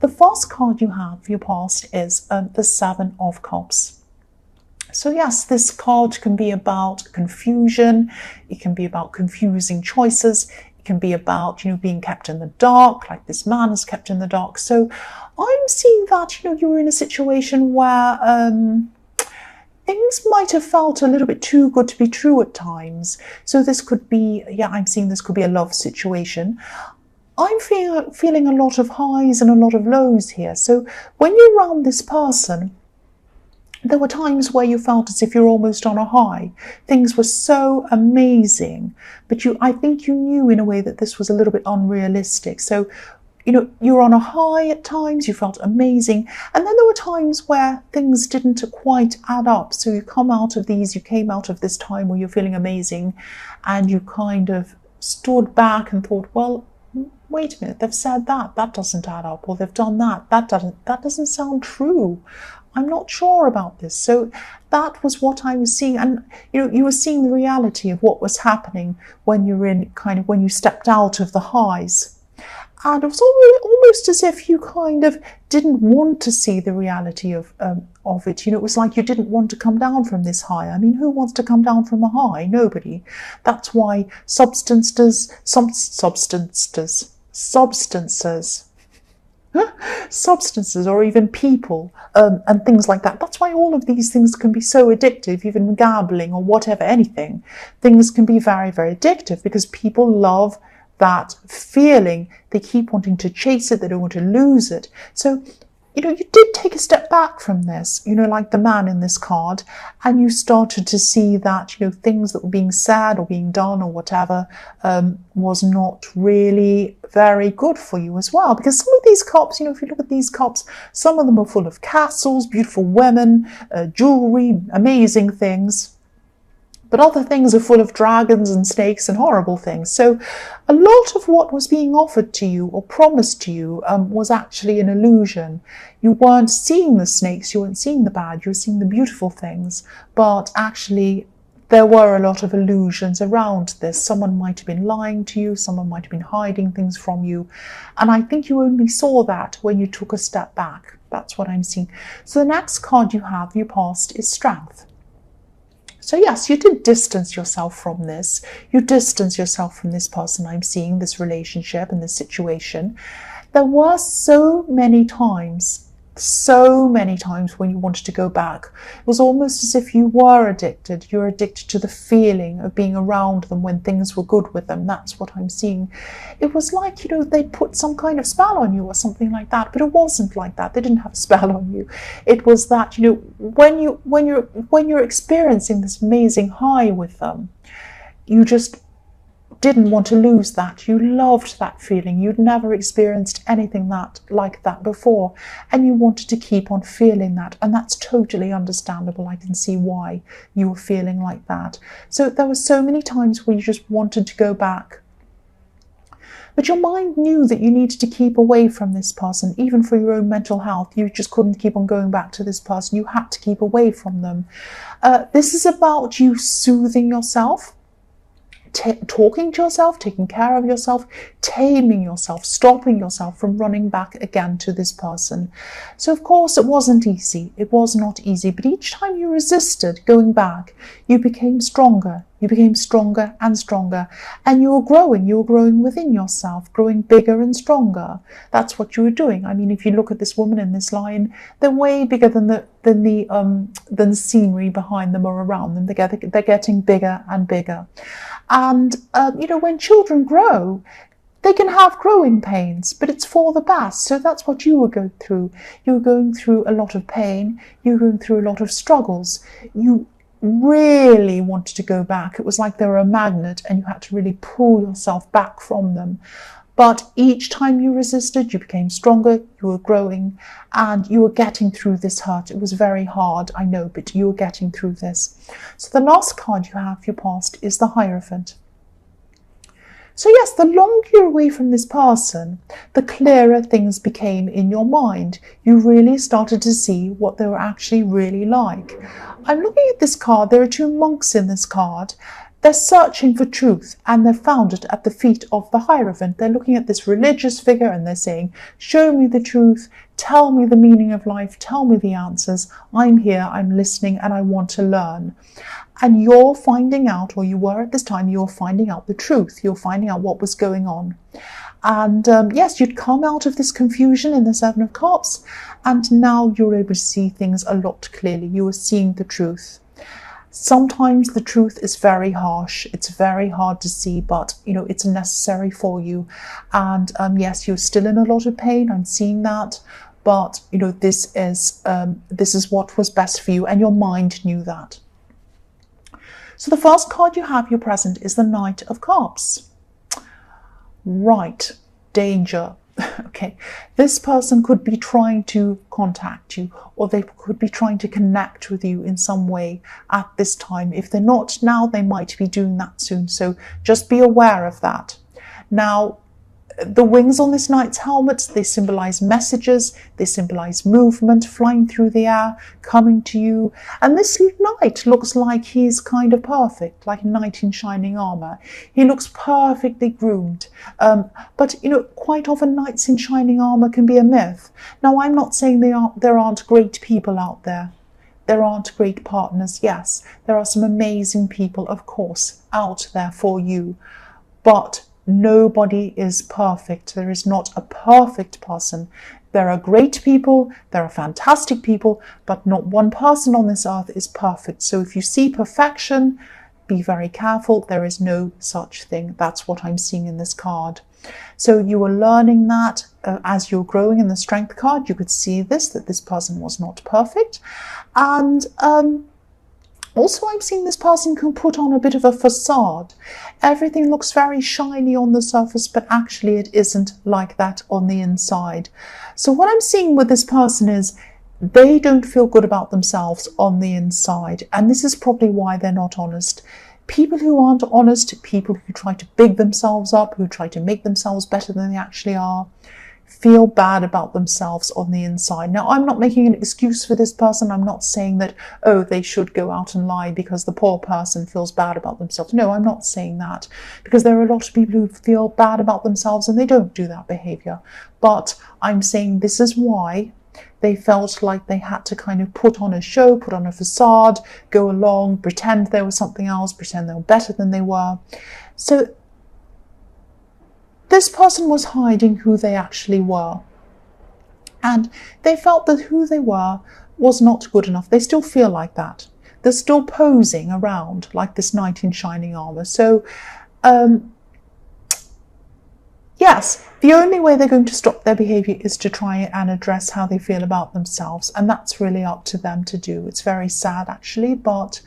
The first card you have for your past is the Seven of Cups. So yes, this card can be about confusion. It can be about confusing choices. It can be about, being kept in the dark, like this man is kept in the dark. So I'm seeing that, you're in a situation where things might have felt a little bit too good to be true at times. So this could be, I'm seeing this could be a love situation. I'm feeling a lot of highs and a lot of lows here. So when you're around this person, there were times where you felt as if you're almost on a high. Things were so amazing, but I think you knew in a way that this was a little bit unrealistic. So, you're on a high at times, you felt amazing. And then there were times where things didn't quite add up. So you came out of this time where you're feeling amazing, and you kind of stood back and thought, well, wait a minute, they've said that doesn't add up, or they've done that doesn't sound true. I'm not sure about this. So that was what I was seeing. And you were seeing the reality of what was happening when when you stepped out of the highs. And it was almost as if you kind of didn't want to see the reality of it. It was like you didn't want to come down from this high. I mean, who wants to come down from a high? Nobody. That's why substances, or even people and things like that. That's why all of these things can be so addictive, even gambling or whatever, anything. Things can be very, very addictive because people love that feeling. They keep wanting to chase it. They don't want to lose it. So, you did take a step back from this, like the man in this card, and you started to see that, things that were being said or being done or whatever was not really very good for you as well. Because some of these cups, if you look at these cups, some of them are full of castles, beautiful women, jewelry, amazing things. But other things are full of dragons and snakes and horrible things. So a lot of what was being offered to you or promised to you was actually an illusion. You weren't seeing the snakes, you weren't seeing the bad, you were seeing the beautiful things. But actually, there were a lot of illusions around this. Someone might have been lying to you, someone might have been hiding things from you. And I think you only saw that when you took a step back. That's what I'm seeing. So the next card you have, your past, is Strength. So yes, you did distance yourself from this. You distance yourself from this person I'm seeing, this relationship and this situation. There were so many times when you wanted to go back. It was almost as if you were addicted. You're addicted to the feeling of being around them when things were good with them. That's what I'm seeing. It was like, they put some kind of spell on you or something like that, but it wasn't like that. They didn't have a spell on you. It was that, when you're experiencing this amazing high with them, you just didn't want to lose that. You loved that feeling. You'd never experienced anything like that before, and you wanted to keep on feeling that, and that's totally understandable. I can see why you were feeling like that. So there were so many times where you just wanted to go back, but your mind knew that you needed to keep away from this person, even for your own mental health. You just couldn't keep on going back to this person. You had to keep away from them. This is about you soothing yourself, talking to yourself, taking care of yourself, taming yourself, stopping yourself from running back again to this person. So of course it wasn't easy. It was not easy. But each time you resisted going back, you became stronger. You became stronger and stronger. And you were growing. You were growing within yourself, growing bigger and stronger. That's what you were doing. I mean, if you look at this woman and this lion, they're way bigger than the scenery behind them or around them. They're getting bigger and bigger. And, when children grow, they can have growing pains, but it's for the best. So that's what you were going through. You were going through a lot of pain. You were going through a lot of struggles. You really wanted to go back. It was like they were a magnet and you had to really pull yourself back from them. But each time you resisted, you became stronger, you were growing, and you were getting through this hurt. It was very hard, I know, but you were getting through this. So the last card you have, your past, is the Hierophant. So yes, the longer you're away from this person, the clearer things became in your mind. You really started to see what they were actually really like. I'm looking at this card. There are two monks in this card. They're searching for truth, and they've found it at the feet of the Hierophant. They're looking at this religious figure and they're saying, show me the truth, tell me the meaning of life, tell me the answers. I'm here, I'm listening, and I want to learn. And you're finding out, or you were at this time, you're finding out the truth. You're finding out what was going on. And yes, you'd come out of this confusion in the Seven of Cups, and now you're able to see things a lot clearly. You are seeing the truth. Sometimes the truth is very harsh. It's very hard to see, but it's necessary for you. And yes, you're still in a lot of pain. I'm seeing that, but this is what was best for you, and your mind knew that. So the first card you have, your present, is the Knight of Cups. Right, danger. Okay, this person could be trying to contact you, or they could be trying to connect with you in some way at this time. If they're not now, they might be doing that soon. So just be aware of that. Now, the wings on this knight's helmet, they symbolize messages, they symbolize movement, flying through the air, coming to you. And this knight looks like he's kind of perfect, like a knight in shining armor. He looks perfectly groomed. But quite often knights in shining armor can be a myth. Now, I'm not saying there aren't great people out there. There aren't great partners. Yes, there are some amazing people, of course, out there for you. But nobody is perfect. There is not a perfect person. There are great people, there are fantastic people, but not one person on this earth is perfect. So if you see perfection, be very careful. There is no such thing. That's what I'm seeing in this card. So you are learning that as you're growing in the Strength card. You could see that this person was not perfect. And also, I'm seeing this person can put on a bit of a facade. Everything looks very shiny on the surface, but actually it isn't like that on the inside. So what I'm seeing with this person is they don't feel good about themselves on the inside. And this is probably why they're not honest. People who aren't honest, people who try to big themselves up, who try to make themselves better than they actually are, feel bad about themselves on the inside. Now, I'm not making an excuse for this person. I'm not saying that, oh, they should go out and lie because the poor person feels bad about themselves. No, I'm not saying that, because there are a lot of people who feel bad about themselves and they don't do that behavior. But I'm saying this is why they felt like they had to kind of put on a show, put on a facade, go along, pretend there was something else, pretend they were better than they were. So this person was hiding who they actually were. And they felt that who they were was not good enough. They still feel like that. They're still posing around like this knight in shining armor. So, yes, the only way they're going to stop their behavior is to try and address how they feel about themselves. And that's really up to them to do. It's very sad, actually, but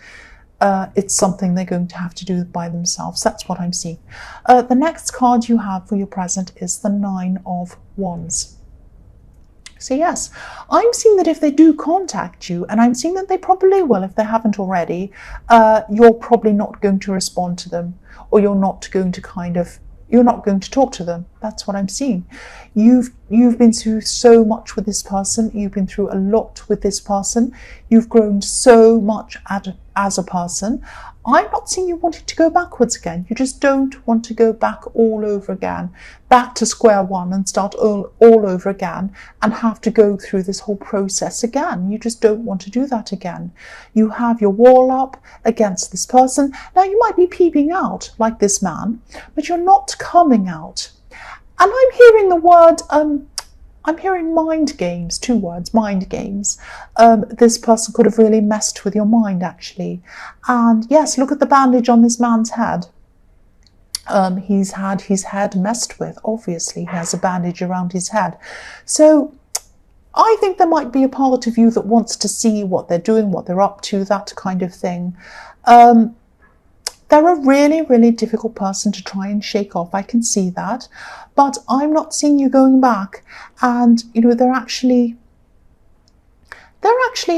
it's something they're going to have to do by themselves. That's what I'm seeing. The next card you have for your present is the Nine of Wands. So yes, I'm seeing that if they do contact you, and I'm seeing that they probably will if they haven't already, you're probably not going to respond to them, or you're not going to talk to them. That's what I'm seeing. You've been through so much with this person. You've been through a lot with this person. You've grown so much as a person. I'm not seeing you wanting to go backwards again. You just don't want to go back all over again, back to square one and start all over again and have to go through this whole process again. You just don't want to do that again. You have your wall up against this person. Now, you might be peeping out like this man, but you're not coming out. And I'm hearing the word, I'm hearing mind games, 2 words, mind games. This person could have really messed with your mind, actually. And yes, look at the bandage on this man's head. He's had his head messed with, obviously. He has a bandage around his head. So I think there might be a part of you that wants to see what they're doing, what they're up to, that kind of thing. They're a really, really difficult person to try and shake off. I can see that. But I'm not seeing you going back. And, they're actually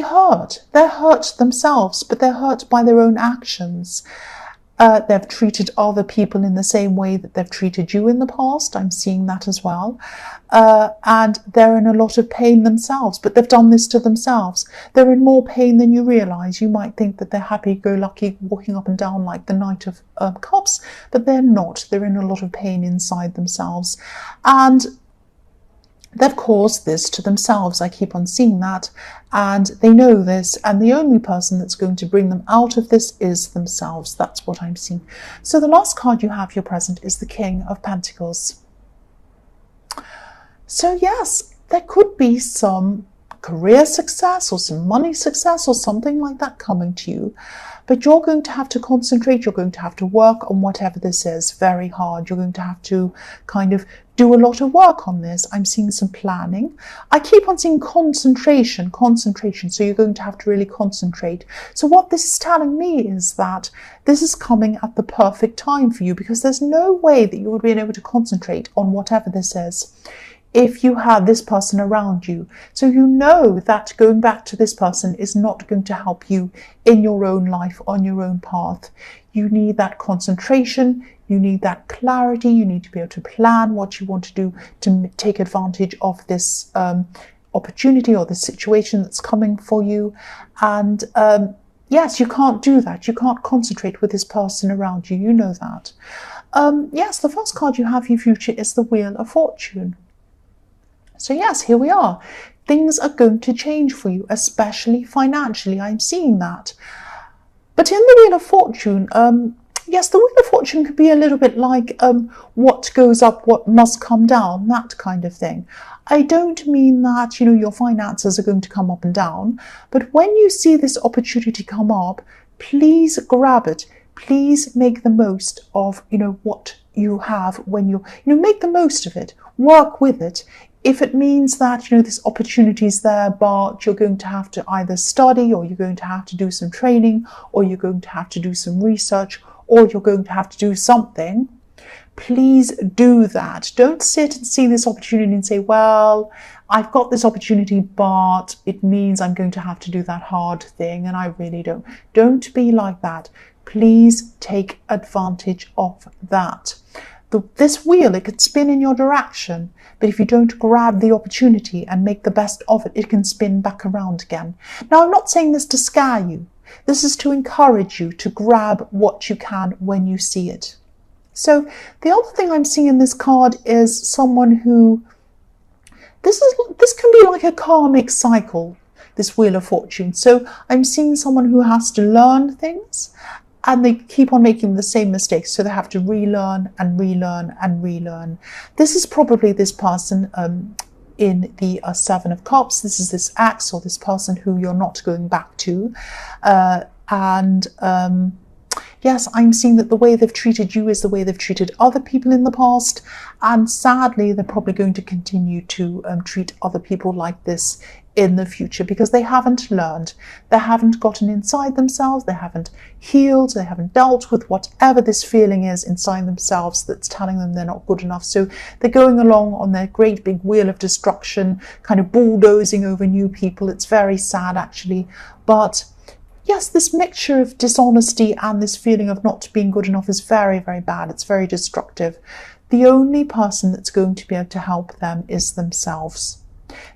hurt. They're hurt themselves, but they're hurt by their own actions. They've treated other people in the same way that they've treated you in the past. I'm seeing that as well. And they're in a lot of pain themselves, but they've done this to themselves. They're in more pain than you realise. You might think that they're happy-go-lucky, walking up and down like the Knight of Cups, but they're not. They're in a lot of pain inside themselves. And they've caused this to themselves. I keep on seeing that, and they know this, and the only person that's going to bring them out of this is themselves. That's what I'm seeing. So the last card you have, your present, is the King of Pentacles. So yes, there could be some career success or some money success or something like that coming to you. But you're going to have to concentrate, you're going to have to work on whatever this is very hard. You're going to have to kind of do a lot of work on this. I'm seeing some planning. I keep on seeing concentration. So you're going to have to really concentrate. So what this is telling me is that this is coming at the perfect time for you, because there's no way that you would be able to concentrate on whatever this is if you have this person around you. So you know that going back to this person is not going to help you in your own life, on your own path. You need that concentration, you need that clarity, you need to be able to plan what you want to do to take advantage of this opportunity or the situation that's coming for you. And yes, you can't do that. You can't concentrate with this person around you. You know that. Yes, the first card you have, your future, is the Wheel of Fortune. So yes, here we are. Things are going to change for you, especially financially. I'm seeing that. But in the Wheel of Fortune, yes, the Wheel of Fortune could be a little bit like what goes up, what must come down, that kind of thing. I don't mean that, your finances are going to come up and down. But when you see this opportunity come up, please grab it. Please make the most of, what you have when make the most of it. Work with it. If it means that, this opportunity is there, but you're going to have to either study, or you're going to have to do some training, or you're going to have to do some research, or you're going to have to do something, please do that. Don't sit and see this opportunity and say, well, I've got this opportunity, but it means I'm going to have to do that hard thing, and I really don't. Don't be like that. Please take advantage of that. This wheel, it could spin in your direction, but if you don't grab the opportunity and make the best of it, it can spin back around again. Now, I'm not saying this to scare you. This is to encourage you to grab what you can when you see it. So the other thing I'm seeing in this card is someone who, this can be like a karmic cycle, this Wheel of Fortune. So I'm seeing someone who has to learn things, and they keep on making the same mistakes, so they have to relearn and relearn and relearn. This is probably this person in the Seven of Cups. This is this ex or this person who you're not going back to. Yes, I'm seeing that the way they've treated you is the way they've treated other people in the past. And sadly, they're probably going to continue to treat other people like this in the future, because they haven't learned, they haven't gotten inside themselves, they haven't healed, they haven't dealt with whatever this feeling is inside themselves that's telling them they're not good enough. So they're going along on their great big wheel of destruction, kind of bulldozing over new people. It's very sad, actually. But yes, this mixture of dishonesty and this feeling of not being good enough is very, very bad. It's very destructive. The only person that's going to be able to help them is themselves.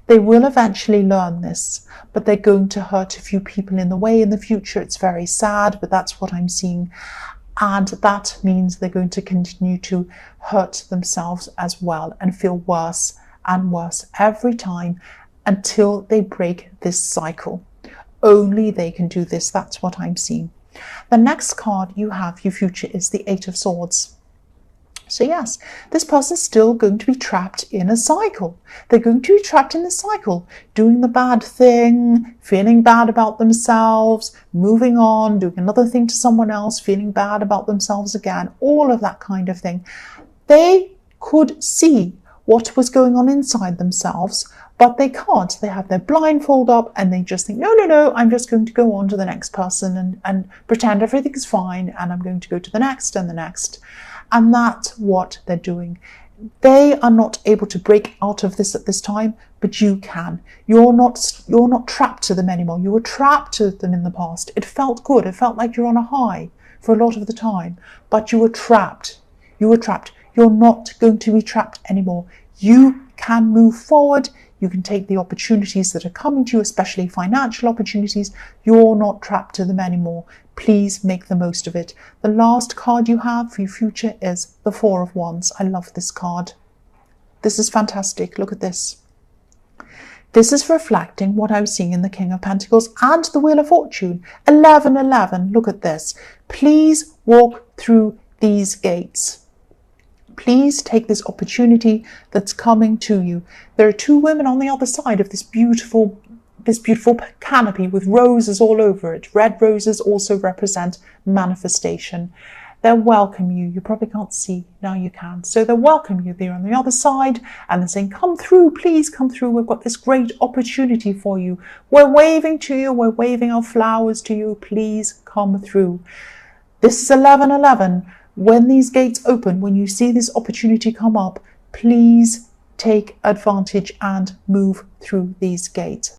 They will eventually learn this, but they're going to hurt a few people in the way in the future. It's very sad, but that's what I'm seeing. And that means they're going to continue to hurt themselves as well and feel worse and worse every time until they break this cycle. Only they can do this. That's what I'm seeing. The next card you have, your future, is the Eight of Swords. So yes, this person's still going to be trapped in a cycle. They're going to be trapped in a cycle, doing the bad thing, feeling bad about themselves, moving on, doing another thing to someone else, feeling bad about themselves again, all of that kind of thing. They could see what was going on inside themselves, but they can't. They have their blindfold up and they just think, no, I'm just going to go on to the next person and pretend everything's fine, and I'm going to go to the next and the next. And that's what they're doing. They are not able to break out of this at this time, but you can. You're not trapped to them anymore. You were trapped to them in the past. It felt good. It felt like you're on a high. for a lot of the time, but you were trapped. You were trapped. You're not going to be trapped anymore. You can move forward. You can take the opportunities that are coming to you, especially financial opportunities. You're not trapped to them anymore. Please make the most of it. The last card you have for your future is the Four of Wands. I love this card. This is fantastic. Look at this. This is reflecting what I was seeing in the King of Pentacles and the Wheel of Fortune. 1111. Look at this. Please walk through these gates. Please take this opportunity that's coming to you. There are two women on the other side of this beautiful canopy with roses all over it. Red roses also represent manifestation. They'll welcome you. You probably can't see, now you can. So they'll welcome you. They're on the other side and they're saying, come through, please come through. We've got this great opportunity for you. We're waving to you. We're waving our flowers to you. Please come through. This is 1111. When these gates open, when you see this opportunity come up, please take advantage and move through these gates.